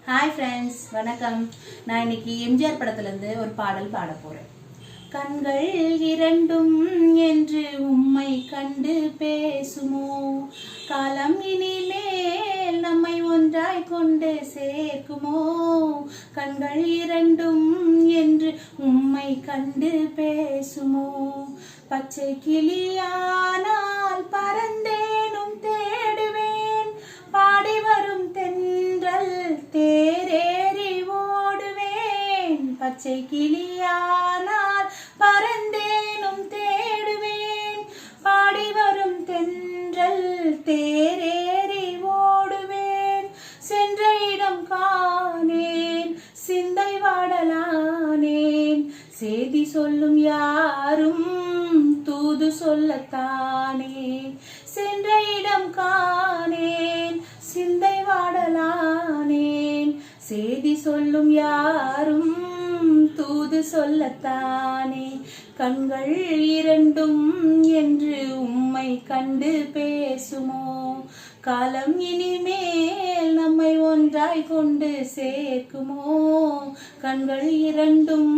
Hi friends, வணக்கம். நான் இன்னைக்கு எம்ஜிஆர் படத்துலேருந்து ஒரு பாடல் பாட போகிறேன். கண்கள் இரண்டும் என்று உம்மை கண்டு பேசுமோ, காலம் இனிமேல் நம்மை ஒன்றாய் கொண்டு சேர்க்குமோ. கண்கள் இரண்டும் என்று உம்மை கண்டு பேசுமோ, பச்சை கிளியானால் பறந்தேனும் தேடுவேன், பாடி வரும் தென்றல் தேரேறி ஓடுவேன். பச்சை கிளியானால் பறந்தேனும் தேடுவேன், பாடி வரும் தென்றல் தேரேறி ஓடுவேன். சென்ற இடம் காணேன், சிந்தை வாடலானேன், செய்தி சொல்லும் யாரும் தூது சொல்லத்தானே. சென்ற இடம் காணேன், சிந்தை வாடலானேன், செய்தி சொல்லும் யாரும் தூது சொல்லத்தானே. கண்கள் இரண்டும் என்று உம்மை கண்டு பேசுமோ, காலம் இனிமேல் நம்மை ஒன்றாய் கொண்டு சேர்க்குமோ. கண்கள் இரண்டும்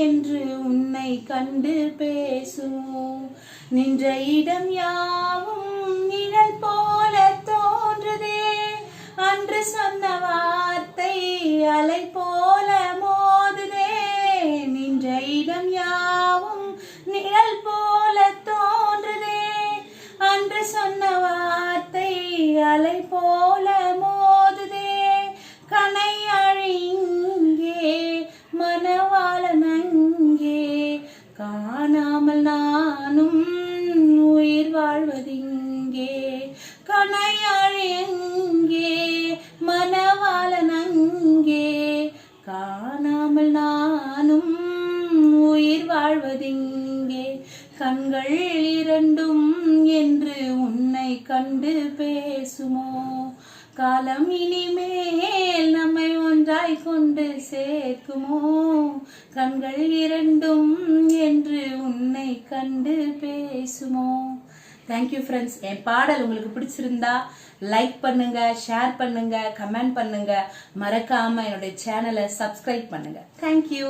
என்று உன்னை கண்டு பேசுமோ. நின்ற இடம் யாவும் நிழல் போல தோன்றுதே, அன்று சொன்ன வார்த்தை அலை போல மோதுதே. நின்ற இடம் யாவும் நிழல் போல தோன்றுதே, அன்று சொன்ன வார்த்தை அலை போல மோதுதே. கனையாழி இங்கே, மனவாளன் அங்கே, காணாமல் நானும் உயிர் வாழ்வதிங்கே. கனையாழி அங்கே, மனவாளன் அங்கே, காணாமல் நானும் உயிர் வாழ்வதிங்கே. கண்கள் இரண்டும் என்று உன்னை கண்டு பேசுமோ, காலம் இனிமேல் நம்மை ஒன்றாய் கொண்டு சேர்க்குமோ. கண்கள் இரண்டும் என்று உன்னை கண்டு பேசுமோ. Thank you friends. என் பாடல் உங்களுக்கு பிடிச்சிருந்தா லைக் பண்ணுங்க, ஷேர் பண்ணுங்க, கமெண்ட் பண்ணுங்க. மறக்காம என்னுடைய சேனலை சப்ஸ்கிரைப் பண்ணுங்க. தேங்க்யூ.